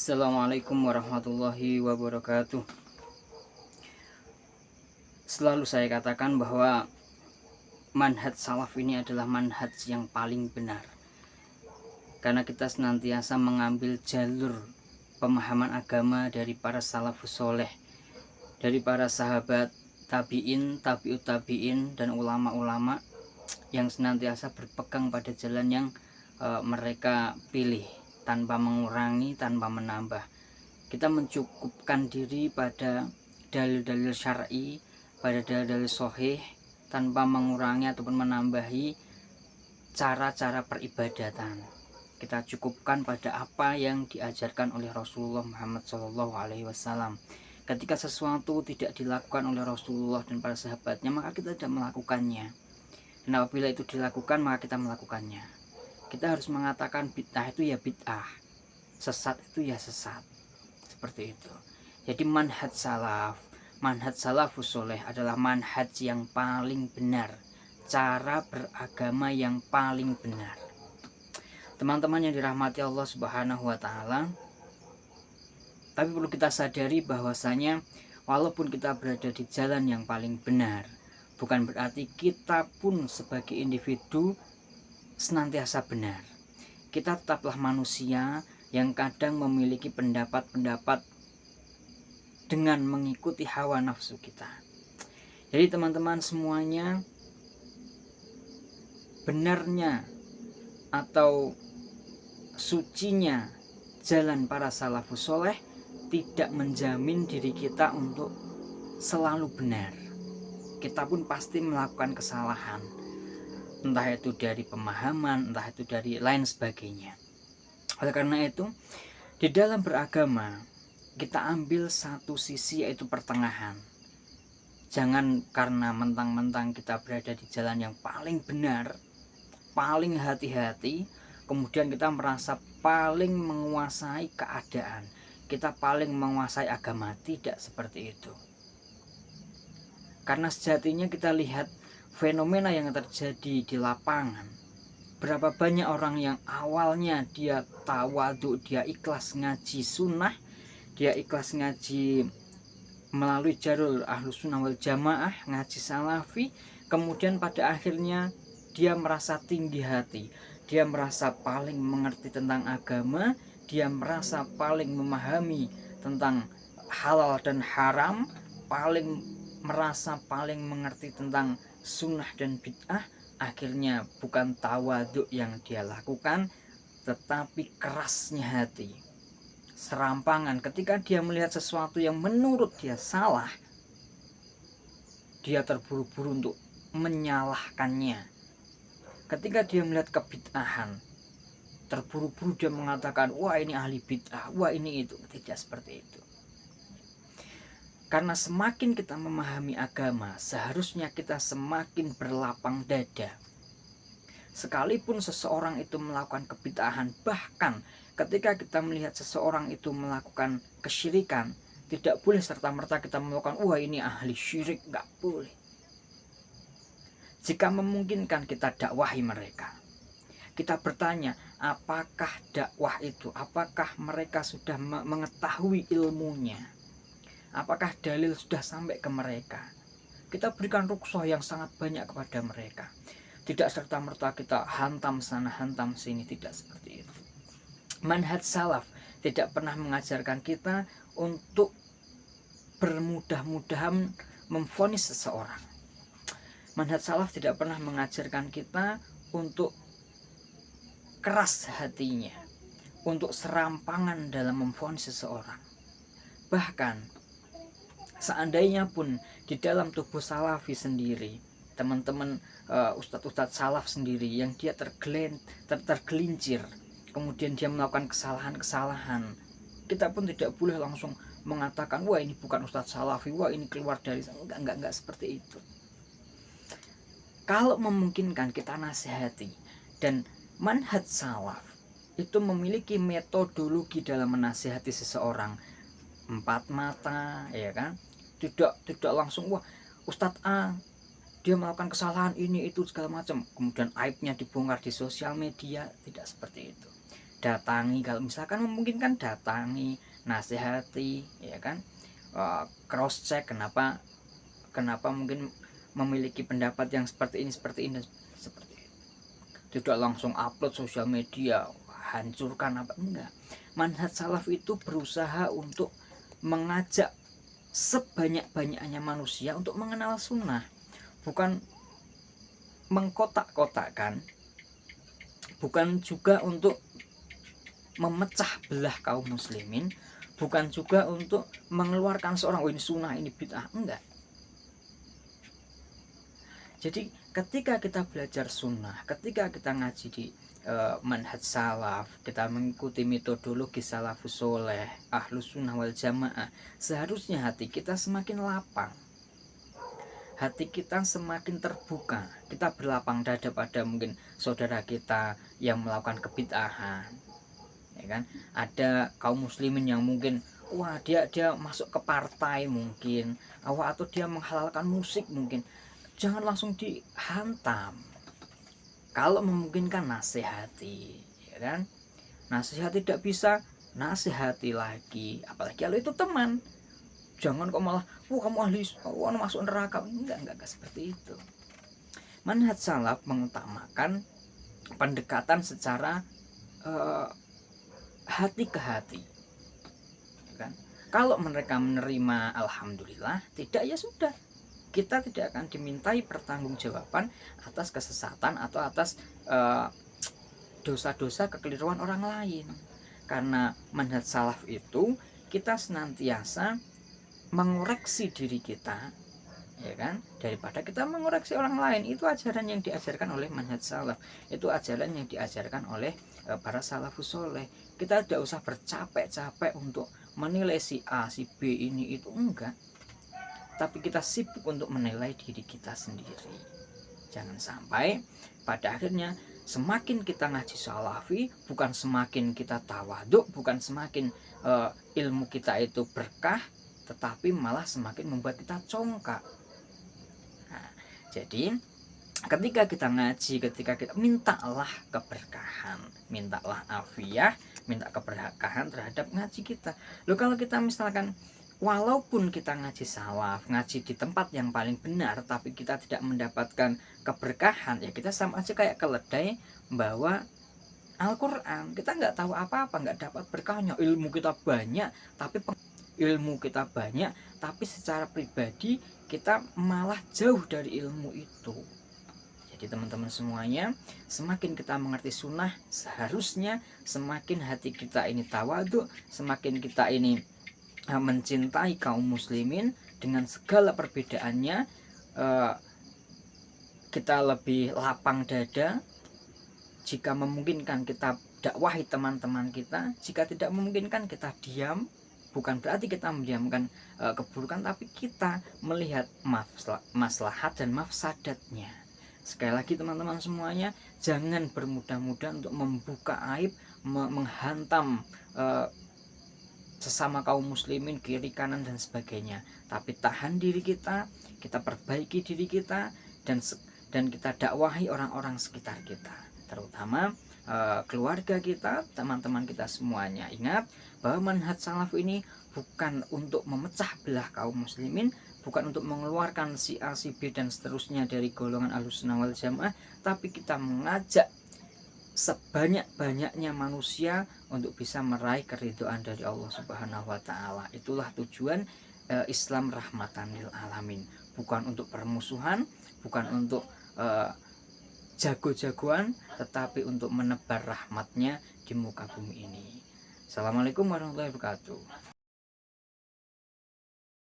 Assalamualaikum warahmatullahi wabarakatuh. Selalu saya katakan bahwa manhaj salaf ini adalah manhaj yang paling benar, karena kita senantiasa mengambil jalur pemahaman agama dari para salafus soleh, dari para sahabat, tabi'in, tabi'ut tabi'in, dan ulama-ulama yang senantiasa berpegang pada jalan yang mereka pilih, tanpa mengurangi, tanpa menambah. Kita mencukupkan diri pada dalil-dalil syar'i, pada dalil-dalil sahih, tanpa mengurangi ataupun menambahi cara-cara peribadatan. Kita cukupkan pada apa yang diajarkan oleh Rasulullah Muhammad SAW. Ketika sesuatu tidak dilakukan oleh Rasulullah dan para sahabatnya, maka kita tidak melakukannya. Dan apabila itu dilakukan, maka kita melakukannya. Kita harus mengatakan bid'ah itu ya bid'ah, sesat itu ya sesat, seperti itu. Jadi manhaj salafus soleh adalah manhaj yang paling benar, cara beragama yang paling benar. Teman-teman yang dirahmati Allah Subhanahu wa Ta'ala, tapi perlu kita sadari bahwasanya walaupun kita berada di jalan yang paling benar, bukan berarti kita pun sebagai individu senantiasa benar. Kita tetaplah manusia yang kadang memiliki pendapat-pendapat dengan mengikuti hawa nafsu kita. Jadi teman-teman semuanya, benarnya atau sucinya jalan para salafus soleh tidak menjamin diri kita untuk selalu benar. Kita pun pasti melakukan kesalahan, entah itu dari pemahaman, entah itu dari lain sebagainya. Oleh karena itu, di dalam beragama kita ambil satu sisi, yaitu pertengahan. Jangan karena mentang-mentang kita berada di jalan yang paling benar, paling hati-hati, kemudian kita merasa paling menguasai keadaan, kita paling menguasai agama. Tidak seperti itu. Karena sejatinya kita lihat fenomena yang terjadi di lapangan. Berapa banyak orang yang awalnya dia tawadhu, dia ikhlas ngaji sunnah, dia ikhlas ngaji melalui jalur ahlus sunnah wal jamaah, ngaji salafi, kemudian pada akhirnya dia merasa tinggi hati, dia merasa paling mengerti tentang agama, dia merasa paling memahami tentang halal dan haram, merasa paling mengerti tentang sunnah dan bid'ah. Akhirnya bukan tawaduk yang dia lakukan, tetapi kerasnya hati, serampangan. Ketika dia melihat sesuatu yang menurut dia salah, dia terburu-buru untuk menyalahkannya. Ketika dia melihat kebid'ahan, terburu-buru dia mengatakan, wah ini ahli bid'ah, wah ini itu. Tidak seperti itu. Karena semakin kita memahami agama, seharusnya kita semakin berlapang dada. Sekalipun seseorang itu melakukan kebid'ahan, bahkan ketika kita melihat seseorang itu melakukan kesyirikan, tidak boleh serta-merta kita melakukan, wah ini ahli syirik, nggak boleh. Jika memungkinkan kita dakwahi mereka. Kita bertanya, apakah dakwah itu, apakah mereka sudah mengetahui ilmunya? Apakah dalil sudah sampai ke mereka? Kita berikan rukhsah yang sangat banyak kepada mereka. Tidak serta-merta kita hantam sana hantam sini, tidak seperti itu. Manhaj salaf tidak pernah mengajarkan kita untuk bermudah-mudahan memvonis seseorang. Manhaj salaf tidak pernah mengajarkan kita untuk keras hatinya, untuk serampangan dalam memvonis seseorang. Bahkan seandainya pun di dalam tubuh salafi sendiri, teman-teman ustadz-ustadz salaf sendiri yang dia tergelincir, kemudian dia melakukan kesalahan-kesalahan, kita pun tidak boleh langsung mengatakan, wah ini bukan ustadz salafi, wah ini keluar dari, enggak seperti itu. Kalau memungkinkan kita nasihati. Dan manhaj salaf itu memiliki metodologi dalam menasihati seseorang, 4 mata, ya kan? Tidak langsung, wah Ustadz A dia melakukan kesalahan ini itu segala macam, kemudian aibnya dibongkar di sosial media. Tidak seperti itu. datangi, kalau misalkan memungkinkan datangi, nasihati, ya kan, cross check kenapa mungkin memiliki pendapat yang seperti ini seperti itu. Tidak langsung upload sosial media, hancurkan apa, enggak. Manhaj salaf itu berusaha untuk mengajak sebanyak-banyaknya manusia untuk mengenal sunnah, bukan mengkotak-kotakkan, bukan juga untuk memecah belah kaum muslimin, bukan juga untuk mengeluarkan seorang, oh ini sunnah, ini bid'ah, enggak. Jadi ketika kita belajar sunnah, ketika kita ngaji di manhaj salaf, kita mengikuti metodologi salafus soleh, ahlus sunnah wal jamaah, seharusnya hati kita semakin lapang, hati kita semakin terbuka, kita berlapang dada pada mungkin saudara kita yang melakukan kebid'ahan, ya kan. Ada kaum muslimin yang mungkin wah dia masuk ke partai mungkin, atau dia menghalalkan musik mungkin, jangan langsung dihantam. Kalau memungkinkan nasihati, ya kan. Nasihat tidak bisa, nasihati lagi, apalagi kalau itu teman. Jangan kok malah kamu ahli, masuk neraka. Enggak seperti itu. Manhaj salaf mengutamakan pendekatan secara hati ke hati, ya kan. Kalau mereka menerima alhamdulillah, tidak ya sudah, kita tidak akan dimintai pertanggungjawaban atas kesesatan atau atas dosa-dosa kekeliruan orang lain. Karena manhaj salaf itu kita senantiasa mengoreksi diri kita, ya kan, daripada kita mengoreksi orang lain. Itu ajaran yang diajarkan oleh manhaj salaf, itu ajaran yang diajarkan oleh para salafus soleh. Kita tidak usah bercapek-capek untuk menilai si A, si B, ini itu, enggak. Tapi kita sibuk untuk menilai diri kita sendiri. Jangan sampai pada akhirnya semakin kita ngaji salafi, bukan semakin kita tawaduk, bukan semakin ilmu kita itu berkah, tetapi malah semakin membuat kita congkak. Nah, jadi ketika kita ngaji, ketika kita mintalah keberkahan, mintalah afiyah, minta keberkahan terhadap ngaji kita. Loh, kalau kita misalkan walaupun kita ngaji salaf, ngaji di tempat yang paling benar, tapi kita tidak mendapatkan keberkahan, ya kita sama aja kayak keledai bawa Al-Quran. Kita nggak tahu apa-apa, nggak dapat berkahnya. Ilmu kita banyak, tapi secara pribadi kita malah jauh dari ilmu itu. Jadi teman-teman semuanya, semakin kita mengerti sunnah, seharusnya semakin hati kita ini tawadhu, semakin kita ini mencintai kaum muslimin dengan segala perbedaannya. Kita lebih lapang dada. Jika memungkinkan kita dakwahi teman-teman kita, jika tidak memungkinkan kita diam. Bukan berarti kita mendiamkan keburukan, tapi kita melihat maslahat dan mafsadatnya. Sekali lagi teman-teman semuanya, jangan bermudah-mudah untuk membuka aib, menghantam sesama kaum muslimin kiri kanan dan sebagainya. Tapi tahan diri kita perbaiki diri kita, dan kita dakwahi orang-orang sekitar kita, terutama keluarga kita, teman-teman kita semuanya. Ingat bahwa manhaj salaf ini bukan untuk memecah belah kaum muslimin, bukan untuk mengeluarkan si A, si B dan seterusnya dari golongan Ahlussunnah wal Jamaah, tapi kita mengajak sebanyak-banyaknya manusia untuk bisa meraih keridhaan dari Allah Subhanahu wa taala. Itulah tujuan Islam rahmatan lil alamin. Bukan untuk permusuhan, bukan untuk jago-jagoan, tetapi untuk menebar rahmatnya di muka bumi ini. Assalamualaikum warahmatullahi wabarakatuh.